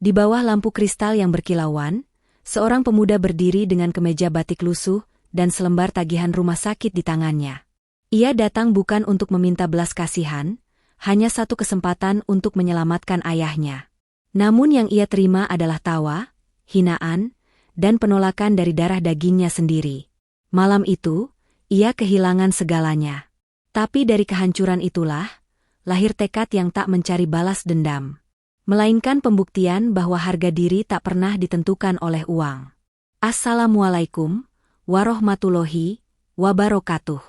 Di bawah lampu kristal yang berkilauan, seorang pemuda berdiri dengan kemeja batik lusuh dan selembar tagihan rumah sakit di tangannya. Ia datang bukan untuk meminta belas kasihan, hanya satu kesempatan untuk menyelamatkan ayahnya. Namun yang ia terima adalah tawa, hinaan, dan penolakan dari darah dagingnya sendiri. Malam itu, ia kehilangan segalanya. Tapi dari kehancuran itulah, lahir tekad yang tak mencari balas dendam. Melainkan pembuktian bahwa harga diri tak pernah ditentukan oleh uang. Assalamualaikum warahmatullahi wabarakatuh.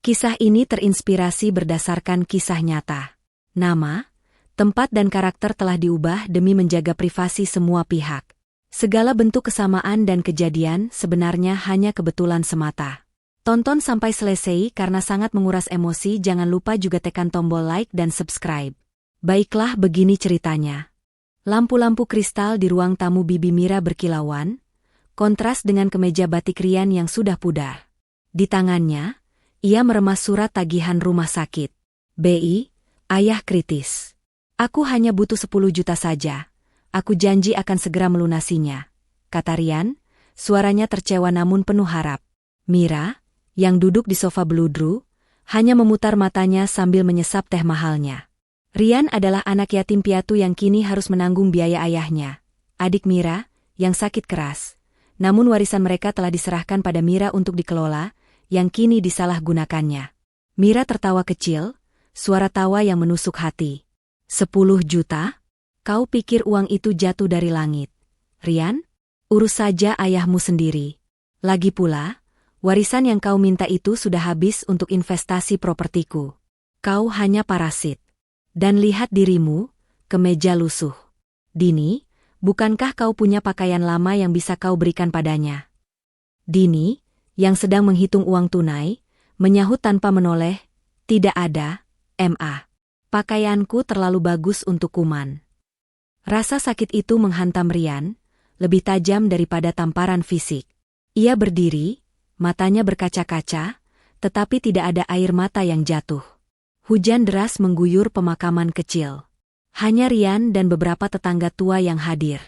Kisah ini terinspirasi berdasarkan kisah nyata. Nama, tempat dan karakter telah diubah demi menjaga privasi semua pihak. Segala bentuk kesamaan dan kejadian sebenarnya hanya kebetulan semata. Tonton sampai selesai karena sangat menguras emosi. Jangan lupa juga tekan tombol like dan subscribe. Baiklah, begini ceritanya. Lampu-lampu kristal di ruang tamu Bibi Mira berkilauan, kontras dengan kemeja batik Rian yang sudah pudar. Di tangannya, ia meremas surat tagihan rumah sakit. BI, ayah kritis. Aku hanya butuh 10 juta saja. Aku janji akan segera melunasinya, kata Rian, suaranya tercewa namun penuh harap. Mira, yang duduk di sofa beludru, hanya memutar matanya sambil menyesap teh mahalnya. Rian adalah anak yatim piatu yang kini harus menanggung biaya ayahnya, adik Mira, yang sakit keras. Namun warisan mereka telah diserahkan pada Mira untuk dikelola, yang kini disalahgunakannya. Mira tertawa kecil, suara tawa yang menusuk hati. 10 juta? Kau pikir uang itu jatuh dari langit? Rian, urus saja ayahmu sendiri. Lagi pula, warisan yang kau minta itu sudah habis untuk investasi propertiku. Kau hanya parasit. Dan lihat dirimu, kemeja lusuh. Dini, bukankah kau punya pakaian lama yang bisa kau berikan padanya? Dini, yang sedang menghitung uang tunai, menyahut tanpa menoleh, tidak ada, Ma. Pakaianku terlalu bagus untuk kuman. Rasa sakit itu menghantam Rian, lebih tajam daripada tamparan fisik. Ia berdiri, matanya berkaca-kaca, tetapi tidak ada air mata yang jatuh. Hujan deras mengguyur pemakaman kecil. Hanya Rian dan beberapa tetangga tua yang hadir.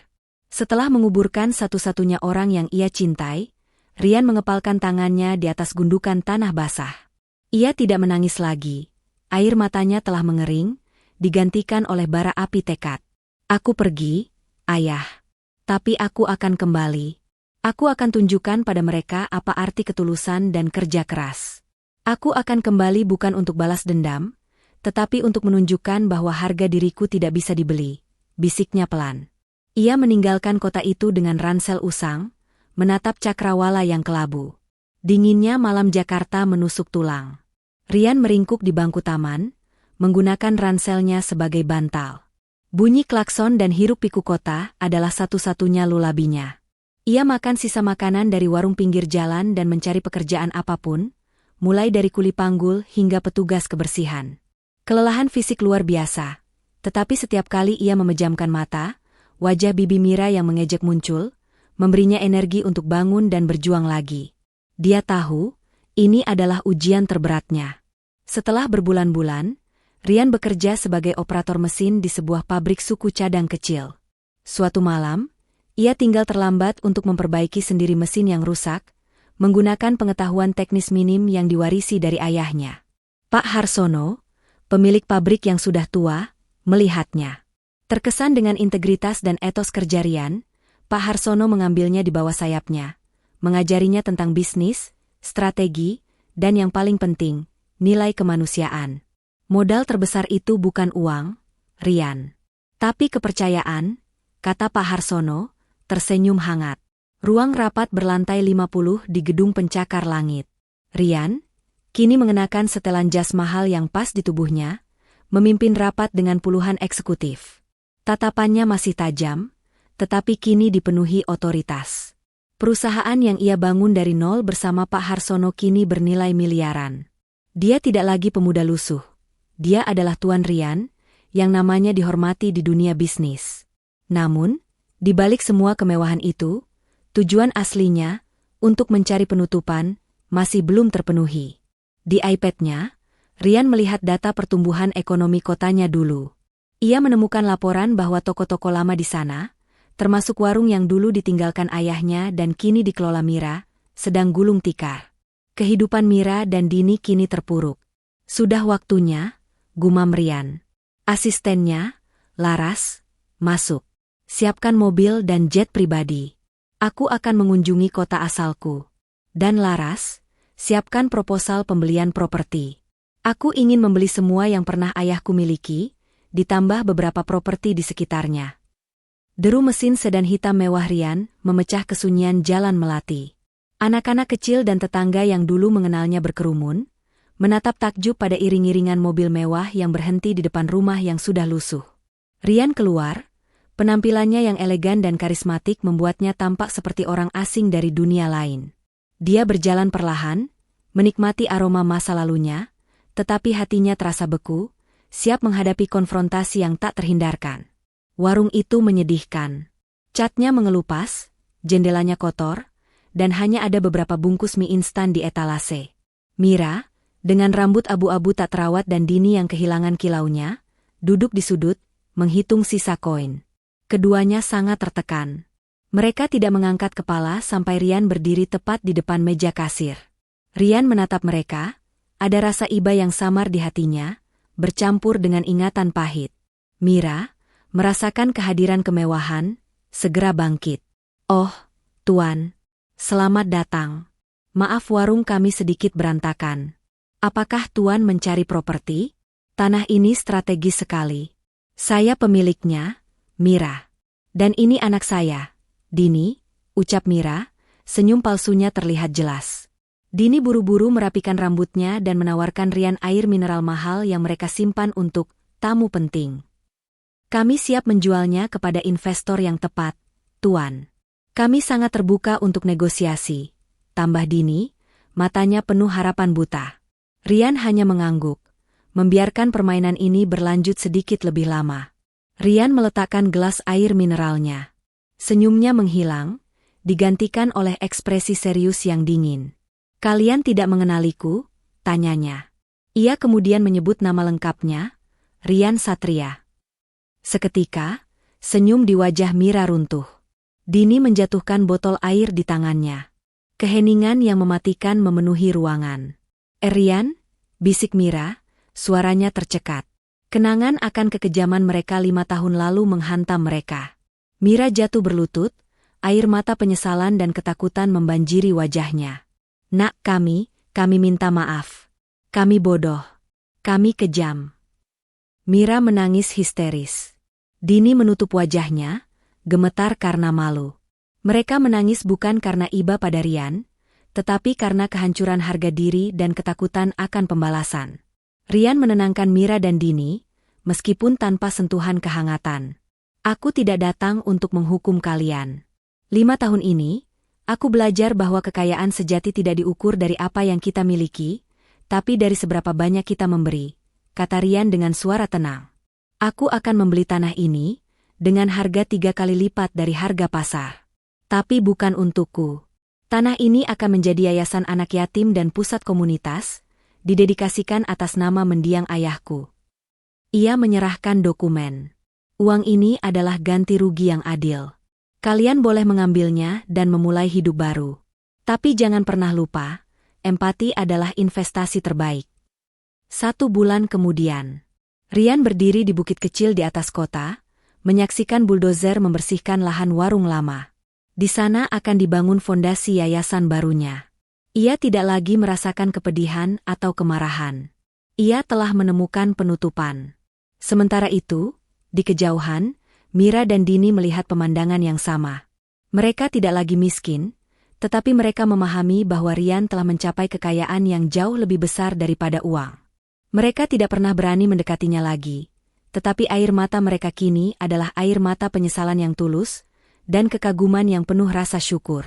Setelah menguburkan satu-satunya orang yang ia cintai, Rian mengepalkan tangannya di atas gundukan tanah basah. Ia tidak menangis lagi. Air matanya telah mengering, digantikan oleh bara api tekad. Aku pergi, ayah. Tapi aku akan kembali. Aku akan tunjukkan pada mereka apa arti ketulusan dan kerja keras. Aku akan kembali bukan untuk balas dendam, tetapi untuk menunjukkan bahwa harga diriku tidak bisa dibeli, bisiknya pelan. Ia meninggalkan kota itu dengan ransel usang, menatap cakrawala yang kelabu. Dinginnya malam Jakarta menusuk tulang. Rian meringkuk di bangku taman, menggunakan ranselnya sebagai bantal. Bunyi klakson dan hiruk-pikuk kota adalah satu-satunya lulabinya. Ia makan sisa makanan dari warung pinggir jalan dan mencari pekerjaan apapun, mulai dari kuli panggul hingga petugas kebersihan. Kelelahan fisik luar biasa, tetapi setiap kali ia memejamkan mata, wajah Bibi Mira yang mengejek muncul, memberinya energi untuk bangun dan berjuang lagi. Dia tahu, ini adalah ujian terberatnya. Setelah berbulan-bulan, Rian bekerja sebagai operator mesin di sebuah pabrik suku cadang kecil. Suatu malam, ia tinggal terlambat untuk memperbaiki sendiri mesin yang rusak, menggunakan pengetahuan teknis minim yang diwarisi dari ayahnya. Pak Harsono, pemilik pabrik yang sudah tua, melihatnya. Terkesan dengan integritas dan etos kerja Rian, Pak Harsono mengambilnya di bawah sayapnya, mengajarinya tentang bisnis, strategi, dan yang paling penting, nilai kemanusiaan. Modal terbesar itu bukan uang, Rian, tapi kepercayaan, kata Pak Harsono, tersenyum hangat. Ruang rapat berlantai 50 di gedung pencakar langit. Rian, kini mengenakan setelan jas mahal yang pas di tubuhnya, memimpin rapat dengan puluhan eksekutif. Tatapannya masih tajam, tetapi kini dipenuhi otoritas. Perusahaan yang ia bangun dari nol bersama Pak Harsono kini bernilai miliaran. Dia tidak lagi pemuda lusuh. Dia adalah Tuan Rian, yang namanya dihormati di dunia bisnis. Namun, di balik semua kemewahan itu, tujuan aslinya, untuk mencari penutupan, masih belum terpenuhi. Di iPad-nya, Rian melihat data pertumbuhan ekonomi kotanya dulu. Ia menemukan laporan bahwa toko-toko lama di sana, termasuk warung yang dulu ditinggalkan ayahnya dan kini dikelola Mira, sedang gulung tikar. Kehidupan Mira dan Dini kini terpuruk. Sudah waktunya, gumam Rian. Asistennya, Laras, masuk. Siapkan mobil dan jet pribadi. Aku akan mengunjungi kota asalku. Dan Laras, siapkan proposal pembelian properti. Aku ingin membeli semua yang pernah ayahku miliki, ditambah beberapa properti di sekitarnya. Deru mesin sedan hitam mewah Rian memecah kesunyian jalan Melati. Anak-anak kecil dan tetangga yang dulu mengenalnya berkerumun, menatap takjub pada iring-iringan mobil mewah yang berhenti di depan rumah yang sudah lusuh. Rian keluar, penampilannya yang elegan dan karismatik membuatnya tampak seperti orang asing dari dunia lain. Dia berjalan perlahan, menikmati aroma masa lalunya, tetapi hatinya terasa beku, siap menghadapi konfrontasi yang tak terhindarkan. Warung itu menyedihkan. Catnya mengelupas, jendelanya kotor, dan hanya ada beberapa bungkus mie instan di etalase. Mira, dengan rambut abu-abu tak terawat dan Dini yang kehilangan kilaunya, duduk di sudut, menghitung sisa koin. Keduanya sangat tertekan. Mereka tidak mengangkat kepala sampai Rian berdiri tepat di depan meja kasir. Rian menatap mereka, ada rasa iba yang samar di hatinya, bercampur dengan ingatan pahit. Mira, merasakan kehadiran kemewahan, segera bangkit. Oh, Tuan. Selamat datang. Maaf warung kami sedikit berantakan. Apakah Tuan mencari properti? Tanah ini strategis sekali. Saya pemiliknya, Mira. Dan ini anak saya, Dini, ucap Mira, senyum palsunya terlihat jelas. Dini buru-buru merapikan rambutnya dan menawarkan Rian air mineral mahal yang mereka simpan untuk tamu penting. Kami siap menjualnya kepada investor yang tepat, Tuan. Kami sangat terbuka untuk negosiasi, tambah Dini, matanya penuh harapan buta. Rian hanya mengangguk, membiarkan permainan ini berlanjut sedikit lebih lama. Rian meletakkan gelas air mineralnya. Senyumnya menghilang, digantikan oleh ekspresi serius yang dingin. Kalian tidak mengenaliku? Tanyanya. Ia kemudian menyebut nama lengkapnya, Rian Satria. Seketika, senyum di wajah Mira runtuh. Dini menjatuhkan botol air di tangannya. Keheningan yang mematikan memenuhi ruangan. Rian, bisik Mira, suaranya tercekat. Kenangan akan kekejaman mereka 5 tahun lalu menghantam mereka. Mira jatuh berlutut, air mata penyesalan dan ketakutan membanjiri wajahnya. Nak kami minta maaf. Kami bodoh. Kami kejam. Mira menangis histeris. Dini menutup wajahnya, gemetar karena malu. Mereka menangis bukan karena iba pada Rian, tetapi karena kehancuran harga diri dan ketakutan akan pembalasan. Rian menenangkan Mira dan Dini, meskipun tanpa sentuhan kehangatan. Aku tidak datang untuk menghukum kalian. 5 tahun ini, aku belajar bahwa kekayaan sejati tidak diukur dari apa yang kita miliki, tapi dari seberapa banyak kita memberi, kata Rian dengan suara tenang. Aku akan membeli tanah ini, dengan harga 3 kali lipat dari harga pasar. Tapi bukan untukku. Tanah ini akan menjadi yayasan anak yatim dan pusat komunitas, didedikasikan atas nama mendiang ayahku. Ia menyerahkan dokumen. Uang ini adalah ganti rugi yang adil. Kalian boleh mengambilnya dan memulai hidup baru. Tapi jangan pernah lupa, empati adalah investasi terbaik. 1 bulan kemudian, Rian berdiri di bukit kecil di atas kota, menyaksikan buldozer membersihkan lahan warung lama. Di sana akan dibangun fondasi yayasan barunya. Ia tidak lagi merasakan kepedihan atau kemarahan. Ia telah menemukan penutupan. Sementara itu, di kejauhan, Mira dan Dini melihat pemandangan yang sama. Mereka tidak lagi miskin, tetapi mereka memahami bahwa Rian telah mencapai kekayaan yang jauh lebih besar daripada uang. Mereka tidak pernah berani mendekatinya lagi, tetapi air mata mereka kini adalah air mata penyesalan yang tulus, dan kekaguman yang penuh rasa syukur.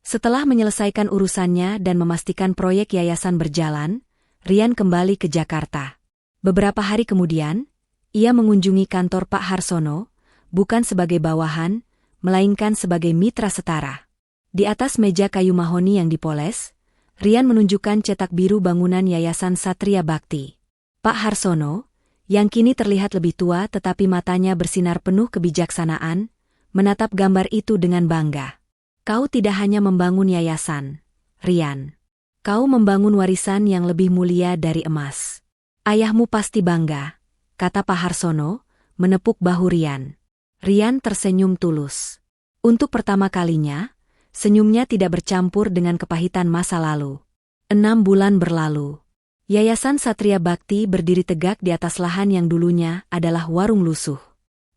Setelah menyelesaikan urusannya dan memastikan proyek yayasan berjalan, Rian kembali ke Jakarta. Beberapa hari kemudian, ia mengunjungi kantor Pak Harsono, bukan sebagai bawahan, melainkan sebagai mitra setara. Di atas meja kayu mahoni yang dipoles, Rian menunjukkan cetak biru bangunan Yayasan Satria Bakti. Pak Harsono, yang kini terlihat lebih tua tetapi matanya bersinar penuh kebijaksanaan, menatap gambar itu dengan bangga. Kau tidak hanya membangun yayasan, Rian. Kau membangun warisan yang lebih mulia dari emas. Ayahmu pasti bangga, kata Pak Harsono, menepuk bahu Rian. Rian tersenyum tulus. Untuk pertama kalinya, senyumnya tidak bercampur dengan kepahitan masa lalu. 6 bulan berlalu. Yayasan Satria Bakti berdiri tegak di atas lahan yang dulunya adalah warung lusuh.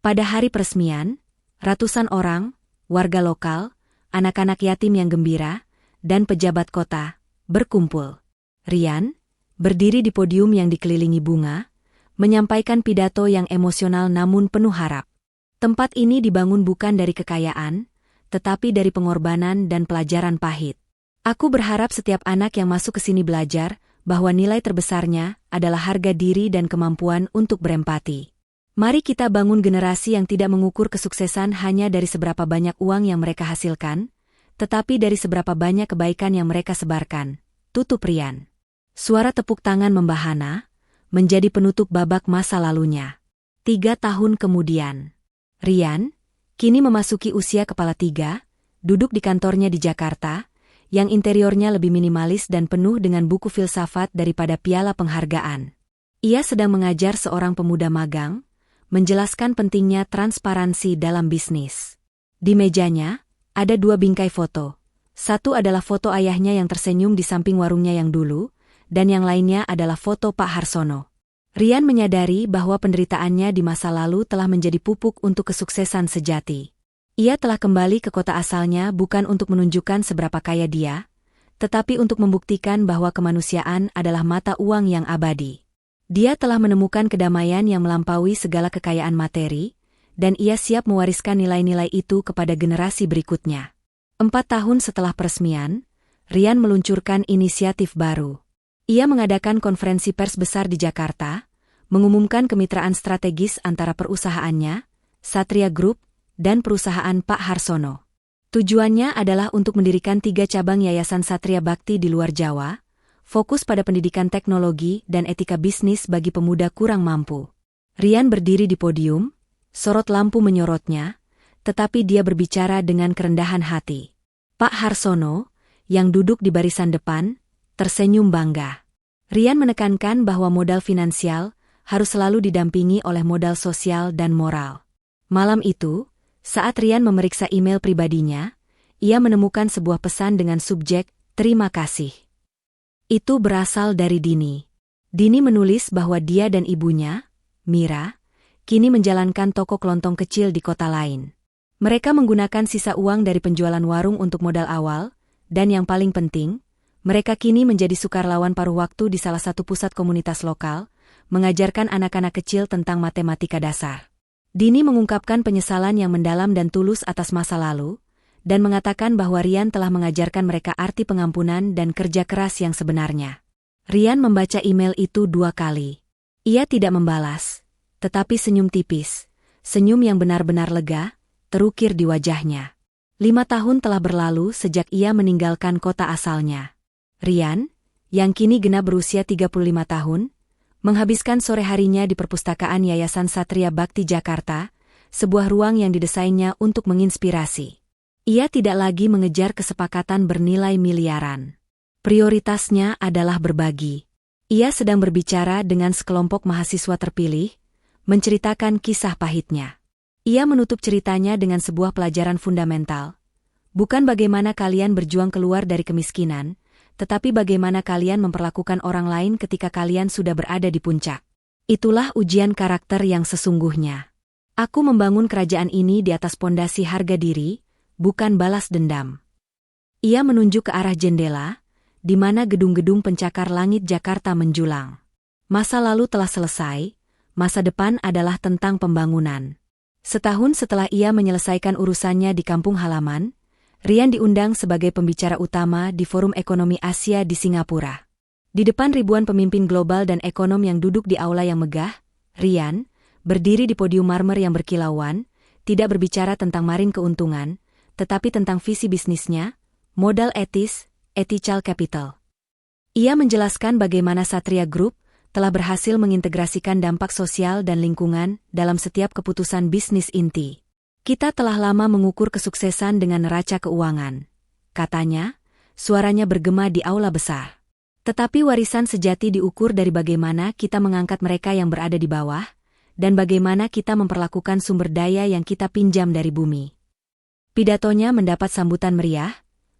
Pada hari peresmian, ratusan orang, warga lokal, anak-anak yatim yang gembira, dan pejabat kota, berkumpul. Rian, berdiri di podium yang dikelilingi bunga, menyampaikan pidato yang emosional namun penuh harap. Tempat ini dibangun bukan dari kekayaan, tetapi dari pengorbanan dan pelajaran pahit. Aku berharap setiap anak yang masuk ke sini belajar bahwa nilai terbesarnya adalah harga diri dan kemampuan untuk berempati. Mari kita bangun generasi yang tidak mengukur kesuksesan hanya dari seberapa banyak uang yang mereka hasilkan, tetapi dari seberapa banyak kebaikan yang mereka sebarkan. Tutup Rian. Suara tepuk tangan membahana, menjadi penutup babak masa lalunya. 3 tahun kemudian. Rian, kini memasuki usia kepala 3, duduk di kantornya di Jakarta, yang interiornya lebih minimalis dan penuh dengan buku filsafat daripada piala penghargaan. Ia sedang mengajar seorang pemuda magang, menjelaskan pentingnya transparansi dalam bisnis. Di mejanya, ada 2 bingkai foto. Satu adalah foto ayahnya yang tersenyum di samping warungnya yang dulu, dan yang lainnya adalah foto Pak Harsono. Rian menyadari bahwa penderitaannya di masa lalu telah menjadi pupuk untuk kesuksesan sejati. Ia telah kembali ke kota asalnya bukan untuk menunjukkan seberapa kaya dia, tetapi untuk membuktikan bahwa kemanusiaan adalah mata uang yang abadi. Dia telah menemukan kedamaian yang melampaui segala kekayaan materi, dan ia siap mewariskan nilai-nilai itu kepada generasi berikutnya. 4 tahun setelah peresmian, Rian meluncurkan inisiatif baru. Ia mengadakan konferensi pers besar di Jakarta, mengumumkan kemitraan strategis antara perusahaannya, Satria Group, dan perusahaan Pak Harsono. Tujuannya adalah untuk mendirikan 3 cabang Yayasan Satria Bakti di luar Jawa, fokus pada pendidikan teknologi dan etika bisnis bagi pemuda kurang mampu. Rian berdiri di podium, sorot lampu menyorotnya, tetapi dia berbicara dengan kerendahan hati. Pak Harsono, yang duduk di barisan depan, tersenyum bangga. Rian menekankan bahwa modal finansial harus selalu didampingi oleh modal sosial dan moral. Malam itu, saat Rian memeriksa email pribadinya, ia menemukan sebuah pesan dengan subjek, "Terima kasih." Itu berasal dari Dini. Dini menulis bahwa dia dan ibunya, Mira, kini menjalankan toko kelontong kecil di kota lain. Mereka menggunakan sisa uang dari penjualan warung untuk modal awal, dan yang paling penting, mereka kini menjadi sukarelawan paruh waktu di salah satu pusat komunitas lokal, mengajarkan anak-anak kecil tentang matematika dasar. Dini mengungkapkan penyesalan yang mendalam dan tulus atas masa lalu, dan mengatakan bahwa Rian telah mengajarkan mereka arti pengampunan dan kerja keras yang sebenarnya. Rian membaca email itu 2 kali. Ia tidak membalas, tetapi senyum tipis, senyum yang benar-benar lega, terukir di wajahnya. 5 tahun telah berlalu sejak ia meninggalkan kota asalnya. Rian, yang kini genap berusia 35 tahun, menghabiskan sore harinya di perpustakaan Yayasan Satria Bakti Jakarta, sebuah ruang yang didesainnya untuk menginspirasi. Ia tidak lagi mengejar kesepakatan bernilai miliaran. Prioritasnya adalah berbagi. Ia sedang berbicara dengan sekelompok mahasiswa terpilih, menceritakan kisah pahitnya. Ia menutup ceritanya dengan sebuah pelajaran fundamental. Bukan bagaimana kalian berjuang keluar dari kemiskinan, tetapi bagaimana kalian memperlakukan orang lain ketika kalian sudah berada di puncak. Itulah ujian karakter yang sesungguhnya. Aku membangun kerajaan ini di atas pondasi harga diri, bukan balas dendam. Ia menunjuk ke arah jendela, di mana gedung-gedung pencakar langit Jakarta menjulang. Masa lalu telah selesai, masa depan adalah tentang pembangunan. Setahun setelah ia menyelesaikan urusannya di kampung halaman, Rian diundang sebagai pembicara utama di Forum Ekonomi Asia di Singapura. Di depan ribuan pemimpin global dan ekonom yang duduk di aula yang megah, Rian, berdiri di podium marmer yang berkilauan, tidak berbicara tentang marin keuntungan, tetapi tentang visi bisnisnya, modal etis, ethical capital. Ia menjelaskan bagaimana Satria Group telah berhasil mengintegrasikan dampak sosial dan lingkungan dalam setiap keputusan bisnis inti. Kita telah lama mengukur kesuksesan dengan neraca keuangan. Katanya, suaranya bergema di aula besar. Tetapi warisan sejati diukur dari bagaimana kita mengangkat mereka yang berada di bawah, dan bagaimana kita memperlakukan sumber daya yang kita pinjam dari bumi. Pidatonya mendapat sambutan meriah,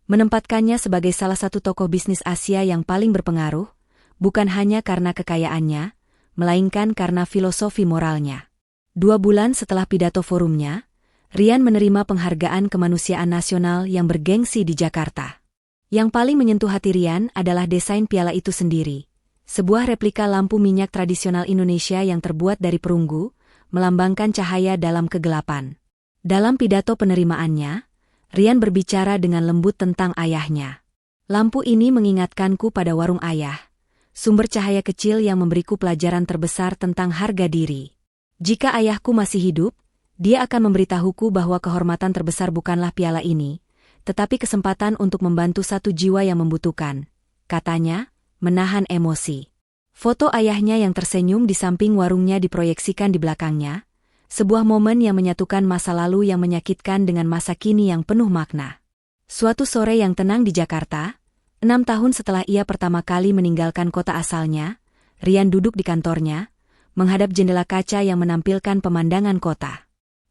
menempatkannya sebagai salah satu tokoh bisnis Asia yang paling berpengaruh, bukan hanya karena kekayaannya, melainkan karena filosofi moralnya. 2 bulan setelah pidato forumnya, Ryan menerima penghargaan kemanusiaan nasional yang bergengsi di Jakarta. Yang paling menyentuh hati Ryan adalah desain piala itu sendiri. Sebuah replika lampu minyak tradisional Indonesia yang terbuat dari perunggu, melambangkan cahaya dalam kegelapan. Dalam pidato penerimaannya, Ryan berbicara dengan lembut tentang ayahnya. Lampu ini mengingatkanku pada warung ayah, sumber cahaya kecil yang memberiku pelajaran terbesar tentang harga diri. Jika ayahku masih hidup, dia akan memberitahuku bahwa kehormatan terbesar bukanlah piala ini, tetapi kesempatan untuk membantu satu jiwa yang membutuhkan, katanya, menahan emosi. Foto ayahnya yang tersenyum di samping warungnya diproyeksikan di belakangnya, sebuah momen yang menyatukan masa lalu yang menyakitkan dengan masa kini yang penuh makna. Suatu sore yang tenang di Jakarta, 6 tahun setelah ia pertama kali meninggalkan kota asalnya, Ryan duduk di kantornya, menghadap jendela kaca yang menampilkan pemandangan kota.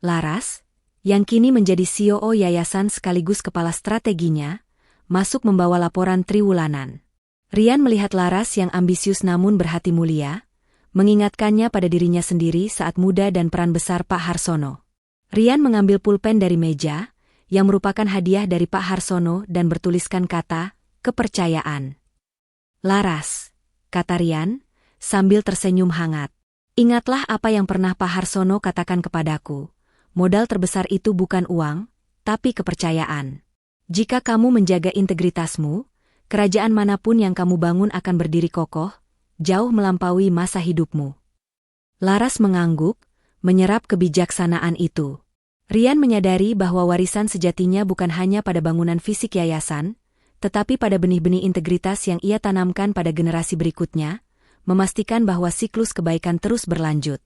Laras, yang kini menjadi CEO yayasan sekaligus kepala strateginya, masuk membawa laporan triwulanan. Ryan melihat Laras yang ambisius namun berhati mulia, mengingatkannya pada dirinya sendiri saat muda dan peran besar Pak Harsono. Ryan mengambil pulpen dari meja, yang merupakan hadiah dari Pak Harsono dan bertuliskan kata, kepercayaan. Laras, kata Ryan, sambil tersenyum hangat. Ingatlah apa yang pernah Pak Harsono katakan kepadaku. Modal terbesar itu bukan uang, tapi kepercayaan. Jika kamu menjaga integritasmu, kerajaan manapun yang kamu bangun akan berdiri kokoh, jauh melampaui masa hidupmu. Laras mengangguk, menyerap kebijaksanaan itu. Ryan menyadari bahwa warisan sejatinya bukan hanya pada bangunan fisik yayasan, tetapi pada benih-benih integritas yang ia tanamkan pada generasi berikutnya, memastikan bahwa siklus kebaikan terus berlanjut.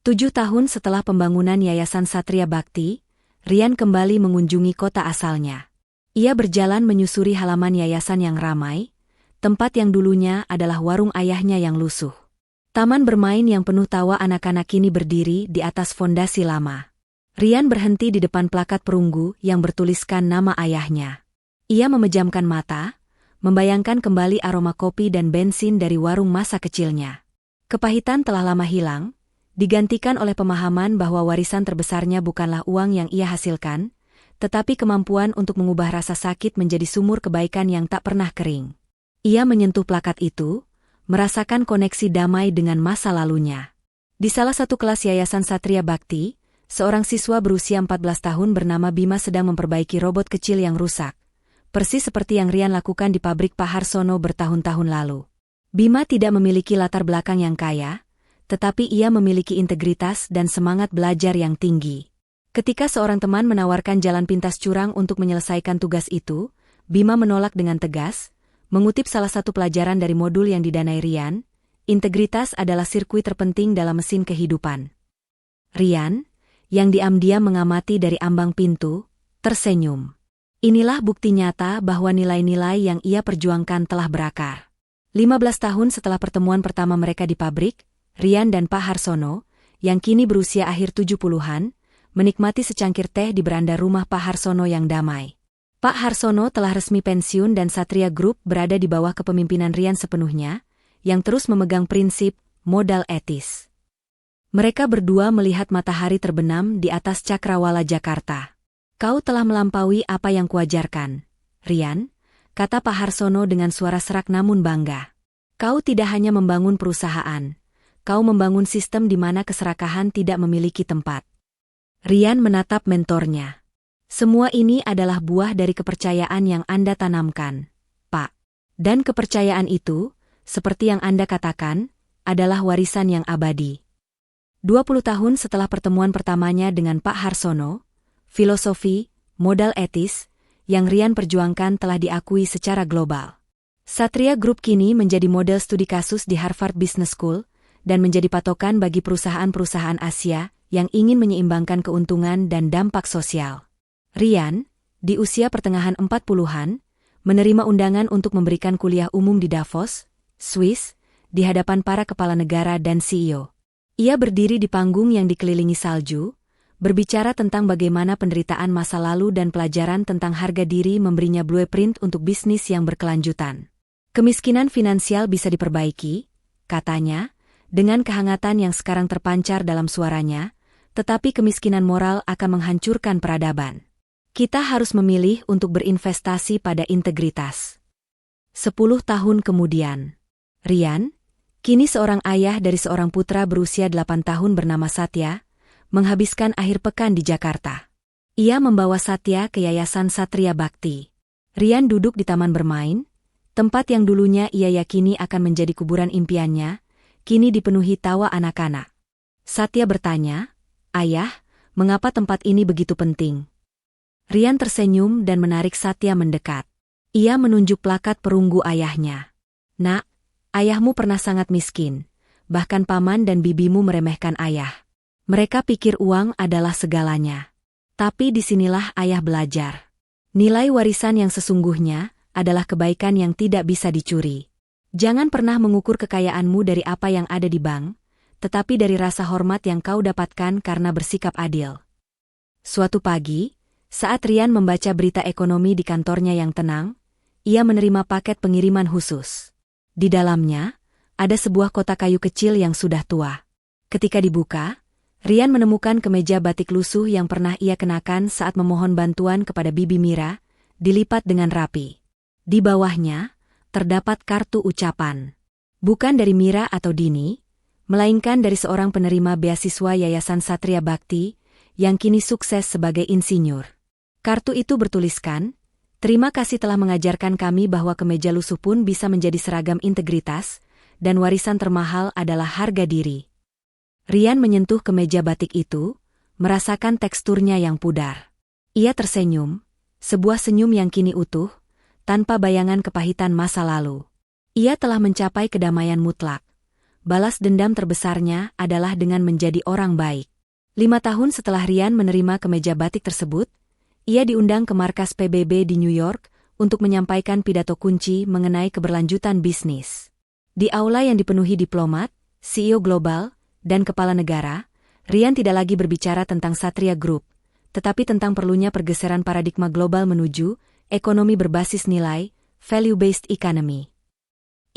7 tahun setelah pembangunan Yayasan Satria Bakti, Ryan kembali mengunjungi kota asalnya. Ia berjalan menyusuri halaman yayasan yang ramai, tempat yang dulunya adalah warung ayahnya yang lusuh. Taman bermain yang penuh tawa anak-anak kini berdiri di atas fondasi lama. Ryan berhenti di depan plakat perunggu yang bertuliskan nama ayahnya. Ia memejamkan mata, membayangkan kembali aroma kopi dan bensin dari warung masa kecilnya. Kepahitan telah lama hilang, digantikan oleh pemahaman bahwa warisan terbesarnya bukanlah uang yang ia hasilkan, tetapi kemampuan untuk mengubah rasa sakit menjadi sumur kebaikan yang tak pernah kering. Ia menyentuh plakat itu, merasakan koneksi damai dengan masa lalunya. Di salah satu kelas Yayasan Satria Bakti, seorang siswa berusia 14 tahun bernama Bima sedang memperbaiki robot kecil yang rusak, persis seperti yang Ryan lakukan di pabrik Pak Harsono bertahun-tahun lalu. Bima tidak memiliki latar belakang yang kaya, tetapi ia memiliki integritas dan semangat belajar yang tinggi. Ketika seorang teman menawarkan jalan pintas curang untuk menyelesaikan tugas itu, Bima menolak dengan tegas, mengutip salah satu pelajaran dari modul yang didanai Ryan, integritas adalah sirkuit terpenting dalam mesin kehidupan. Ryan, yang diam-diam mengamati dari ambang pintu, tersenyum. Inilah bukti nyata bahwa nilai-nilai yang ia perjuangkan telah berakar. 15 tahun setelah pertemuan pertama mereka di pabrik, Ryan dan Pak Harsono, yang kini berusia akhir 70-an, menikmati secangkir teh di beranda rumah Pak Harsono yang damai. Pak Harsono telah resmi pensiun dan Satria Group berada di bawah kepemimpinan Ryan sepenuhnya, yang terus memegang prinsip modal etis. Mereka berdua melihat matahari terbenam di atas Cakrawala Jakarta. Kau telah melampaui apa yang kuajarkan, Ryan, kata Pak Harsono dengan suara serak namun bangga. Kau tidak hanya membangun perusahaan, kau membangun sistem di mana keserakahan tidak memiliki tempat. Ryan menatap mentornya. Semua ini adalah buah dari kepercayaan yang Anda tanamkan, Pak. Dan kepercayaan itu, seperti yang Anda katakan, adalah warisan yang abadi. 20 tahun setelah pertemuan pertamanya dengan Pak Harsono, filosofi, modal etis, yang Ryan perjuangkan telah diakui secara global. Satria Group kini menjadi model studi kasus di Harvard Business School, dan menjadi patokan bagi perusahaan-perusahaan Asia yang ingin menyeimbangkan keuntungan dan dampak sosial. Ryan, di usia pertengahan 40-an, menerima undangan untuk memberikan kuliah umum di Davos, Swiss, di hadapan para kepala negara dan CEO. Ia berdiri di panggung yang dikelilingi salju, berbicara tentang bagaimana penderitaan masa lalu dan pelajaran tentang harga diri memberinya blueprint untuk bisnis yang berkelanjutan. Kemiskinan finansial bisa diperbaiki, katanya, dengan kehangatan yang sekarang terpancar dalam suaranya, tetapi kemiskinan moral akan menghancurkan peradaban. Kita harus memilih untuk berinvestasi pada integritas. 10 tahun kemudian, Ryan, kini seorang ayah dari seorang putra berusia 8 tahun bernama Satya, menghabiskan akhir pekan di Jakarta. Ia membawa Satya ke Yayasan Satria Bhakti. Ryan duduk di taman bermain, tempat yang dulunya ia yakini akan menjadi kuburan impiannya, kini dipenuhi tawa anak-anak. Satya bertanya, "Ayah, mengapa tempat ini begitu penting?" Ryan tersenyum dan menarik Satya mendekat. Ia menunjuk plakat perunggu ayahnya. "Nak, ayahmu pernah sangat miskin, bahkan paman dan bibimu meremehkan ayah. Mereka pikir uang adalah segalanya. Tapi disinilah ayah belajar. Nilai warisan yang sesungguhnya adalah kebaikan yang tidak bisa dicuri. Jangan pernah mengukur kekayaanmu dari apa yang ada di bank, tetapi dari rasa hormat yang kau dapatkan karena bersikap adil." Suatu pagi, saat Ryan membaca berita ekonomi di kantornya yang tenang, ia menerima paket pengiriman khusus. Di dalamnya, ada sebuah kotak kayu kecil yang sudah tua. Ketika dibuka, Ryan menemukan kemeja batik lusuh yang pernah ia kenakan saat memohon bantuan kepada Bibi Mira, dilipat dengan rapi. Di bawahnya, terdapat kartu ucapan. Bukan dari Mira atau Dini, melainkan dari seorang penerima beasiswa Yayasan Satria Bhakti, yang kini sukses sebagai insinyur. Kartu itu bertuliskan, "Terima kasih telah mengajarkan kami bahwa kemeja lusuh pun bisa menjadi seragam integritas, dan warisan termahal adalah harga diri." Ryan menyentuh kemeja batik itu, merasakan teksturnya yang pudar. Ia tersenyum, sebuah senyum yang kini utuh, tanpa bayangan kepahitan masa lalu. Ia telah mencapai kedamaian mutlak. Balas dendam terbesarnya adalah dengan menjadi orang baik. 5 tahun setelah Ryan menerima kemeja batik tersebut, ia diundang ke markas PBB di New York untuk menyampaikan pidato kunci mengenai keberlanjutan bisnis. Di aula yang dipenuhi diplomat, CEO global, dan kepala negara, Ryan tidak lagi berbicara tentang Satria Group, tetapi tentang perlunya pergeseran paradigma global menuju ekonomi berbasis nilai, value-based economy.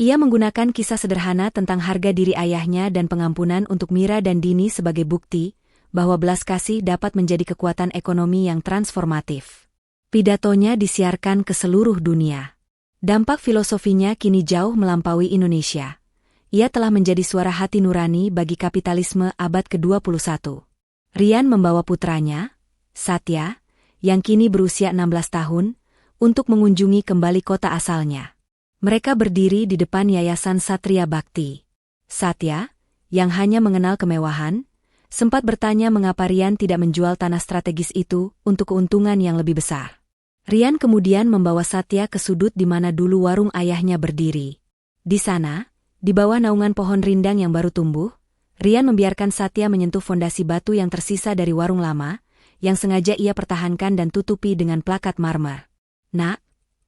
Ia menggunakan kisah sederhana tentang harga diri ayahnya dan pengampunan untuk Mira dan Dini sebagai bukti bahwa belas kasih dapat menjadi kekuatan ekonomi yang transformatif. Pidatonya disiarkan ke seluruh dunia. Dampak filosofinya kini jauh melampaui Indonesia. Ia telah menjadi suara hati nurani bagi kapitalisme abad ke-21. Ryan membawa putranya, Satya, yang kini berusia 16 tahun, untuk mengunjungi kembali kota asalnya. Mereka berdiri di depan Yayasan Satria Bhakti. Satya, yang hanya mengenal kemewahan, sempat bertanya mengapa Ryan tidak menjual tanah strategis itu untuk keuntungan yang lebih besar. Ryan kemudian membawa Satya ke sudut di mana dulu warung ayahnya berdiri. Di sana, di bawah naungan pohon rindang yang baru tumbuh, Ryan membiarkan Satya menyentuh fondasi batu yang tersisa dari warung lama, yang sengaja ia pertahankan dan tutupi dengan plakat marmer. "Nak,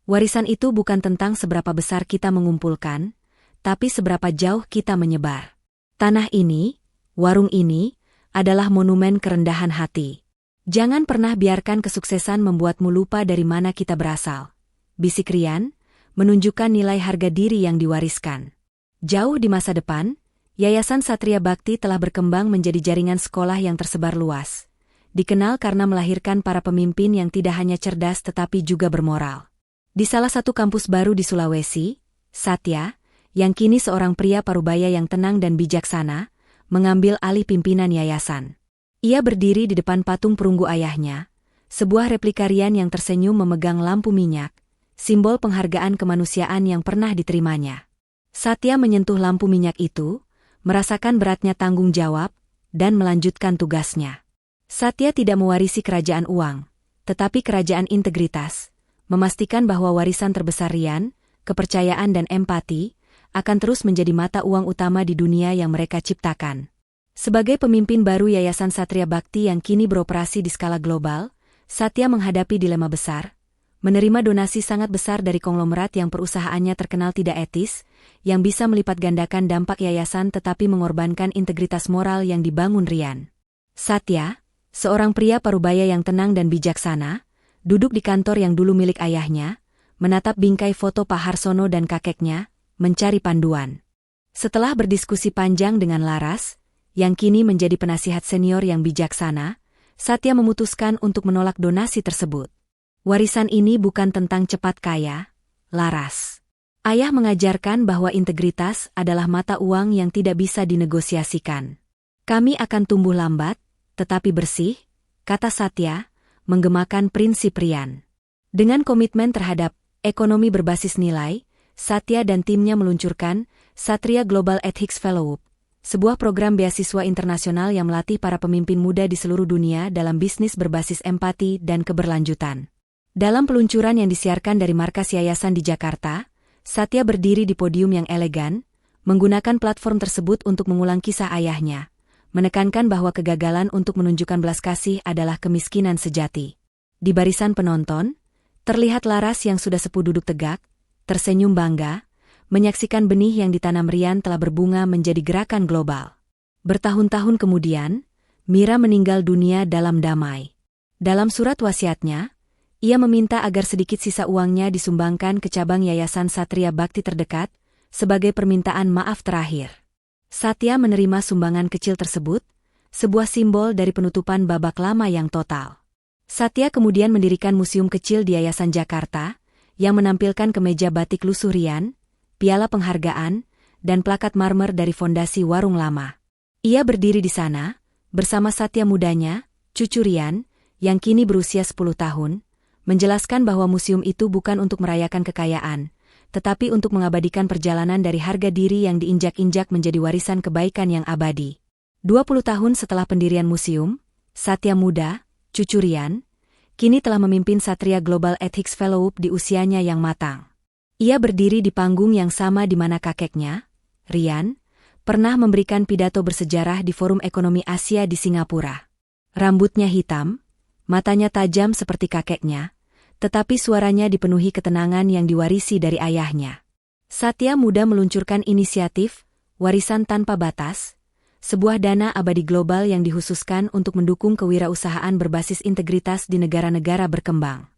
warisan itu bukan tentang seberapa besar kita mengumpulkan, tapi seberapa jauh kita menyebar. Tanah ini, warung ini, adalah monumen kerendahan hati. Jangan pernah biarkan kesuksesan membuatmu lupa dari mana kita berasal," bisik Ryan, menunjukkan nilai harga diri yang diwariskan. Jauh di masa depan, Yayasan Satria Bhakti telah berkembang menjadi jaringan sekolah yang tersebar luas. Dikenal karena melahirkan para pemimpin yang tidak hanya cerdas tetapi juga bermoral. Di salah satu kampus baru di Sulawesi, Satya, yang kini seorang pria parubaya yang tenang dan bijaksana, mengambil alih pimpinan yayasan. Ia berdiri di depan patung perunggu ayahnya, sebuah replika Ryan yang tersenyum memegang lampu minyak, simbol penghargaan kemanusiaan yang pernah diterimanya. Satya menyentuh lampu minyak itu, merasakan beratnya tanggung jawab, dan melanjutkan tugasnya. Satya tidak mewarisi kerajaan uang, tetapi kerajaan integritas, memastikan bahwa warisan terbesar Ryan, kepercayaan dan empati, akan terus menjadi mata uang utama di dunia yang mereka ciptakan. Sebagai pemimpin baru Yayasan Satria Bhakti yang kini beroperasi di skala global, Satya menghadapi dilema besar, menerima donasi sangat besar dari konglomerat yang perusahaannya terkenal tidak etis, yang bisa melipat gandakan dampak yayasan tetapi mengorbankan integritas moral yang dibangun Rian. Satya, seorang pria parubaya yang tenang dan bijaksana, duduk di kantor yang dulu milik ayahnya, menatap bingkai foto Pak Harsono dan kakeknya, mencari panduan. Setelah berdiskusi panjang dengan Laras, yang kini menjadi penasihat senior yang bijaksana, Satya memutuskan untuk menolak donasi tersebut. Warisan ini bukan tentang cepat kaya, Laras. Ayah mengajarkan bahwa integritas adalah mata uang yang tidak bisa dinegosiasikan. Kami akan tumbuh lambat, tetapi bersih, kata Satya, menggemakan prinsip Rian. Dengan komitmen terhadap ekonomi berbasis nilai, Satya dan timnya meluncurkan Satria Global Ethics Fellowship, sebuah program beasiswa internasional yang melatih para pemimpin muda di seluruh dunia dalam bisnis berbasis empati dan keberlanjutan. Dalam peluncuran yang disiarkan dari markas yayasan di Jakarta, Satya berdiri di podium yang elegan, menggunakan platform tersebut untuk mengulang kisah ayahnya, menekankan bahwa kegagalan untuk menunjukkan belas kasih adalah kemiskinan sejati. Di barisan penonton, terlihat Laras yang sudah sepuh duduk tegak, tersenyum bangga, menyaksikan benih yang ditanam Rian telah berbunga menjadi gerakan global. Bertahun-tahun kemudian, Mira meninggal dunia dalam damai. Dalam surat wasiatnya, ia meminta agar sedikit sisa uangnya disumbangkan ke cabang Yayasan Satria Bhakti terdekat, sebagai permintaan maaf terakhir. Satya menerima sumbangan kecil tersebut, sebuah simbol dari penutupan babak lama yang total. Satya kemudian mendirikan museum kecil di Yayasan Jakarta, yang menampilkan kemeja batik lusuh Rian, piala penghargaan, dan plakat marmer dari fondasi Warung Lama. Ia berdiri di sana, bersama Satya mudanya, cucu Rian, yang kini berusia 10 tahun, menjelaskan bahwa museum itu bukan untuk merayakan kekayaan, tetapi untuk mengabadikan perjalanan dari harga diri yang diinjak-injak menjadi warisan kebaikan yang abadi. 20 tahun setelah pendirian museum, Satya muda, cucu Rian, kini telah memimpin Satria Global Ethics Fellowship di usianya yang matang. Ia berdiri di panggung yang sama di mana kakeknya, Rian, pernah memberikan pidato bersejarah di Forum Ekonomi Asia di Singapura. Rambutnya hitam, matanya tajam seperti kakeknya, tetapi suaranya dipenuhi ketenangan yang diwarisi dari ayahnya. Satya muda meluncurkan inisiatif Warisan Tanpa Batas, sebuah dana abadi global yang dikhususkan untuk mendukung kewirausahaan berbasis integritas di negara-negara berkembang.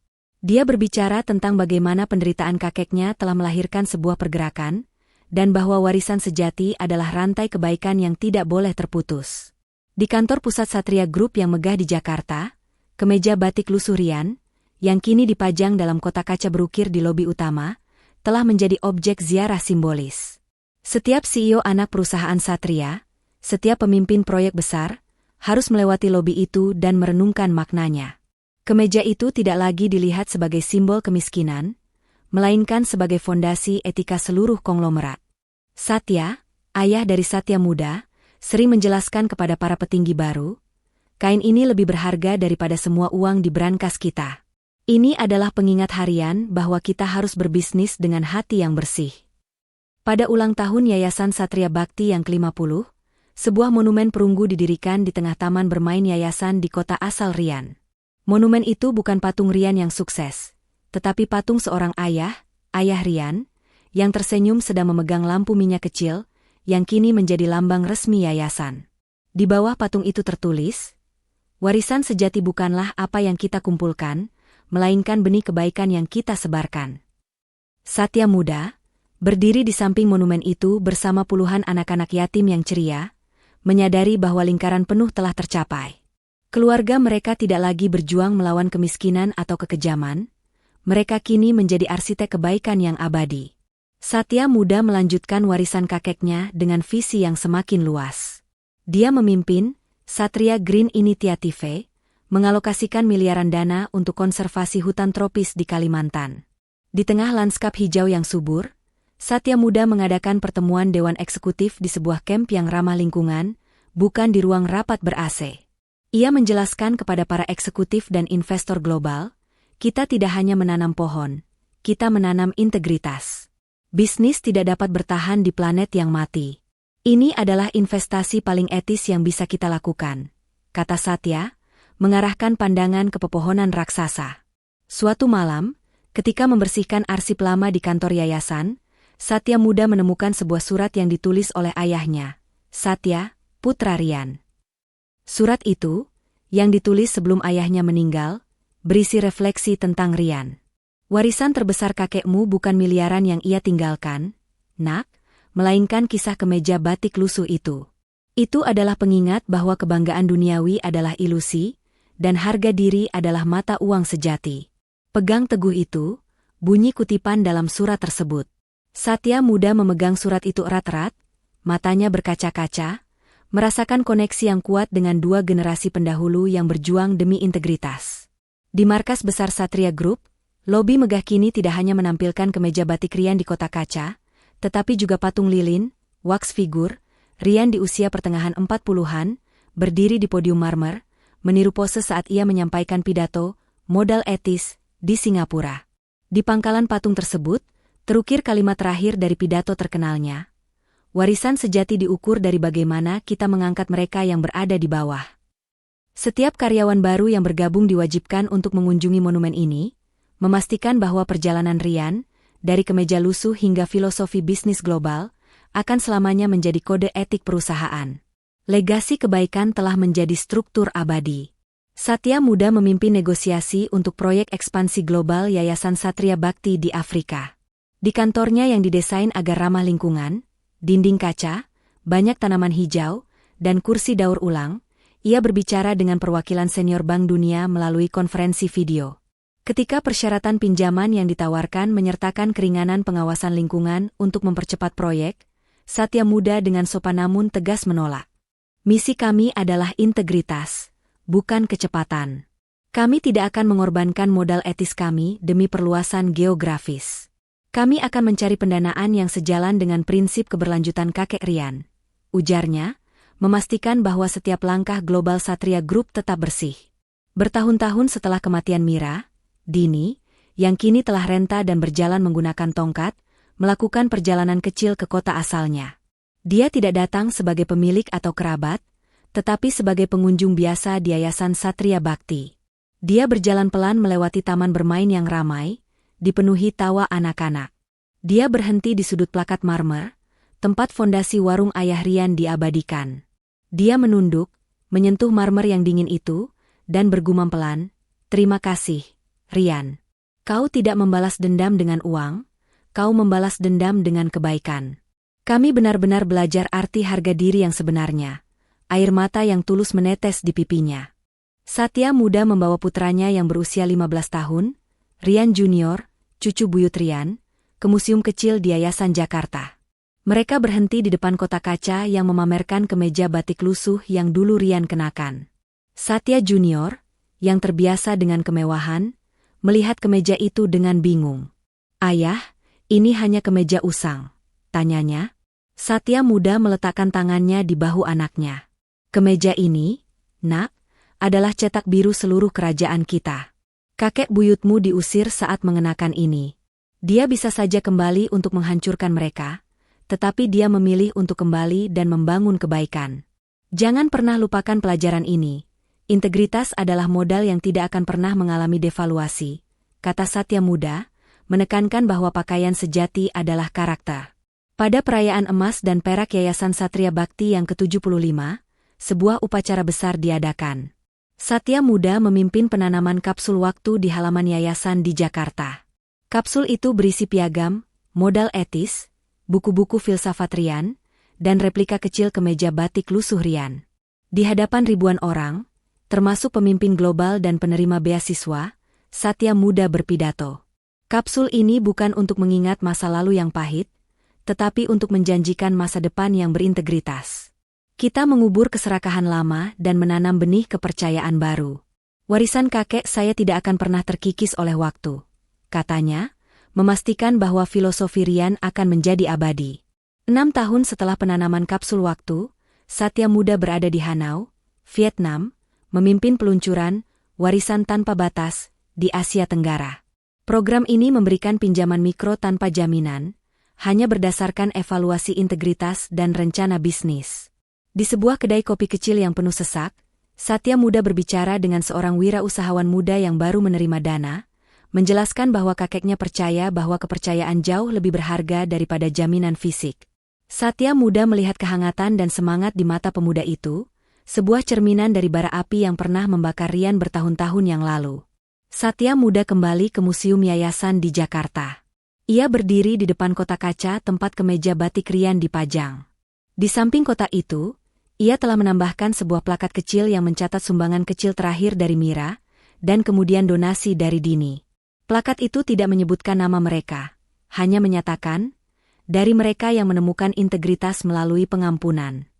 Dia berbicara tentang bagaimana penderitaan kakeknya telah melahirkan sebuah pergerakan, dan bahwa warisan sejati adalah rantai kebaikan yang tidak boleh terputus. Di kantor pusat Satria Group yang megah di Jakarta, kemeja batik lusuh Rian, yang kini dipajang dalam kotak kaca berukir di lobi utama, telah menjadi objek ziarah simbolis. Setiap CEO anak perusahaan Satria, setiap pemimpin proyek besar, harus melewati lobi itu dan merenungkan maknanya. Kemeja itu tidak lagi dilihat sebagai simbol kemiskinan, melainkan sebagai fondasi etika seluruh konglomerat. Satya, ayah dari Satya muda, sering menjelaskan kepada para petinggi baru, kain ini lebih berharga daripada semua uang di brankas kita. Ini adalah pengingat harian bahwa kita harus berbisnis dengan hati yang bersih. Pada ulang tahun Yayasan Satria Bhakti yang ke-50, sebuah monumen perunggu didirikan di tengah taman bermain yayasan di kota asal Rian. Monumen itu bukan patung Rian yang sukses, tetapi patung seorang ayah, ayah Rian, yang tersenyum sedang memegang lampu minyak kecil, yang kini menjadi lambang resmi yayasan. Di bawah patung itu tertulis, "Warisan sejati bukanlah apa yang kita kumpulkan, melainkan benih kebaikan yang kita sebarkan." Satya muda, berdiri di samping monumen itu bersama puluhan anak-anak yatim yang ceria, menyadari bahwa lingkaran penuh telah tercapai. Keluarga mereka tidak lagi berjuang melawan kemiskinan atau kekejaman, mereka kini menjadi arsitek kebaikan yang abadi. Satya muda melanjutkan warisan kakeknya dengan visi yang semakin luas. Dia memimpin Satria Green Initiative, mengalokasikan miliaran dana untuk konservasi hutan tropis di Kalimantan. Di tengah lanskap hijau yang subur, Satya muda mengadakan pertemuan Dewan Eksekutif di sebuah kamp yang ramah lingkungan, bukan di ruang rapat ber-AC. Ia menjelaskan kepada para eksekutif dan investor global, kita tidak hanya menanam pohon, kita menanam integritas. Bisnis tidak dapat bertahan di planet yang mati. Ini adalah investasi paling etis yang bisa kita lakukan, kata Satya, mengarahkan pandangan ke pepohonan raksasa. Suatu malam, ketika membersihkan arsip lama di kantor yayasan, Satya muda menemukan sebuah surat yang ditulis oleh ayahnya, Satya, putra Rian. Surat itu, yang ditulis sebelum ayahnya meninggal, berisi refleksi tentang Rian. Warisan terbesar kakekmu bukan miliaran yang ia tinggalkan, nak, melainkan kisah kemeja batik lusuh itu. Itu adalah pengingat bahwa kebanggaan duniawi adalah ilusi, dan harga diri adalah mata uang sejati. Pegang teguh itu, bunyi kutipan dalam surat tersebut. Satya muda memegang surat itu erat-erat, matanya berkaca-kaca, merasakan koneksi yang kuat dengan dua generasi pendahulu yang berjuang demi integritas. Di markas besar Satria Group, lobi megah kini tidak hanya menampilkan kemeja batik Rian di kotak kaca, tetapi juga patung lilin, wax figur, Rian di usia pertengahan 40-an, berdiri di podium marmer, meniru pose saat ia menyampaikan pidato, modal etis, di Singapura. Di pangkalan patung tersebut, terukir kalimat terakhir dari pidato terkenalnya. Warisan sejati diukur dari bagaimana kita mengangkat mereka yang berada di bawah. Setiap karyawan baru yang bergabung diwajibkan untuk mengunjungi monumen ini, memastikan bahwa perjalanan Rian, dari kemeja lusuh hingga filosofi bisnis global, akan selamanya menjadi kode etik perusahaan. Legasi kebaikan telah menjadi struktur abadi. Satya muda memimpin negosiasi untuk proyek ekspansi global Yayasan Satria Bakti di Afrika. Di kantornya yang didesain agar ramah lingkungan, dinding kaca, banyak tanaman hijau, dan kursi daur ulang, ia berbicara dengan perwakilan senior Bank Dunia melalui konferensi video. Ketika persyaratan pinjaman yang ditawarkan menyertakan keringanan pengawasan lingkungan untuk mempercepat proyek, Satya muda dengan sopan namun tegas menolak. Misi kami adalah integritas, bukan kecepatan. Kami tidak akan mengorbankan modal etis kami demi perluasan geografis. Kami akan mencari pendanaan yang sejalan dengan prinsip keberlanjutan kakek Rian, ujarnya, memastikan bahwa setiap langkah global Satria Group tetap bersih. Bertahun-tahun setelah kematian Mira, Dini, yang kini telah renta dan berjalan menggunakan tongkat, melakukan perjalanan kecil ke kota asalnya. Dia tidak datang sebagai pemilik atau kerabat, tetapi sebagai pengunjung biasa di Yayasan Satria Bakti. Dia berjalan pelan melewati taman bermain yang ramai, dipenuhi tawa anak-anak. Dia berhenti di sudut plakat marmer, tempat fondasi warung ayah Rian diabadikan. Dia menunduk, menyentuh marmer yang dingin itu, dan bergumam pelan, "Terima kasih, Rian. Kau tidak membalas dendam dengan uang, kau membalas dendam dengan kebaikan. Kami benar-benar belajar arti harga diri yang sebenarnya." Air mata yang tulus menetes di pipinya. Satya muda membawa putranya yang berusia 15 tahun, Rian Junior, cucu buyut Rian, ke museum kecil di Yayasan Jakarta. Mereka berhenti di depan kotak kaca yang memamerkan kemeja batik lusuh yang dulu Rian kenakan. Satya Junior, yang terbiasa dengan kemewahan, melihat kemeja itu dengan bingung. "Ayah, ini hanya kemeja usang," tanyanya. Satya muda meletakkan tangannya di bahu anaknya. "Kemeja ini, nak, adalah cetak biru seluruh kerajaan kita. Kakek buyutmu diusir saat mengenakan ini. Dia bisa saja kembali untuk menghancurkan mereka, tetapi dia memilih untuk kembali dan membangun kebaikan. Jangan pernah lupakan pelajaran ini. Integritas adalah modal yang tidak akan pernah mengalami devaluasi," kata Satya muda, menekankan bahwa pakaian sejati adalah karakter. Pada perayaan emas dan perak Yayasan Satria Bakti yang ke-75, sebuah upacara besar diadakan. Satya muda memimpin penanaman kapsul waktu di halaman yayasan di Jakarta. Kapsul itu berisi piagam, modal etis, buku-buku filsafat Rian, dan replika kecil kemeja batik lusuh Rian. Di hadapan ribuan orang, termasuk pemimpin global dan penerima beasiswa, Satya muda berpidato. Kapsul ini bukan untuk mengingat masa lalu yang pahit, tetapi untuk menjanjikan masa depan yang berintegritas. Kita mengubur keserakahan lama dan menanam benih kepercayaan baru. Warisan kakek saya tidak akan pernah terkikis oleh waktu, katanya, memastikan bahwa filosofi Rian akan menjadi abadi. 6 tahun setelah penanaman kapsul waktu, Satya muda berada di Hanau, Vietnam, memimpin peluncuran warisan tanpa batas di Asia Tenggara. Program ini memberikan pinjaman mikro tanpa jaminan, hanya berdasarkan evaluasi integritas dan rencana bisnis. Di sebuah kedai kopi kecil yang penuh sesak, Satya Muda berbicara dengan seorang wirausahawan muda yang baru menerima dana, menjelaskan bahwa kakeknya percaya bahwa kepercayaan jauh lebih berharga daripada jaminan fisik. Satya Muda melihat kehangatan dan semangat di mata pemuda itu, sebuah cerminan dari bara api yang pernah membakar Rian bertahun-tahun yang lalu. Satya Muda kembali ke Museum Yayasan di Jakarta. Ia berdiri di depan kotak kaca tempat kemeja batik Rian dipajang. Di samping kotak itu, ia telah menambahkan sebuah plakat kecil yang mencatat sumbangan kecil terakhir dari Mira, dan kemudian donasi dari Dini. Plakat itu tidak menyebutkan nama mereka, hanya menyatakan, dari mereka yang menemukan integritas melalui pengampunan.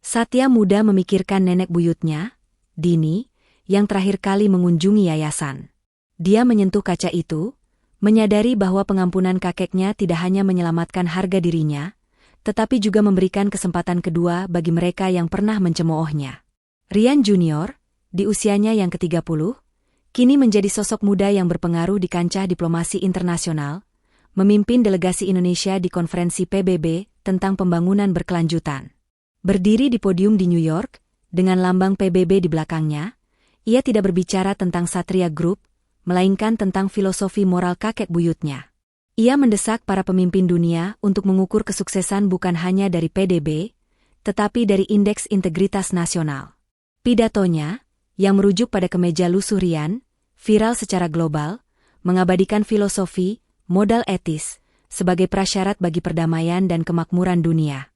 Satya Muda memikirkan nenek buyutnya, Dini, yang terakhir kali mengunjungi yayasan. Dia menyentuh kaca itu, menyadari bahwa pengampunan kakeknya tidak hanya menyelamatkan harga dirinya, tetapi juga memberikan kesempatan kedua bagi mereka yang pernah mencemoohnya. Rian Junior, di usianya yang ke-30, kini menjadi sosok muda yang berpengaruh di kancah diplomasi internasional, memimpin delegasi Indonesia di konferensi PBB tentang pembangunan berkelanjutan. Berdiri di podium di New York, dengan lambang PBB di belakangnya, ia tidak berbicara tentang Satria Group, melainkan tentang filosofi moral kakek buyutnya. Ia mendesak para pemimpin dunia untuk mengukur kesuksesan bukan hanya dari PDB, tetapi dari Indeks Integritas Nasional. Pidatonya, yang merujuk pada kemeja lusuh Rian, viral secara global, mengabadikan filosofi, modal etis, sebagai prasyarat bagi perdamaian dan kemakmuran dunia.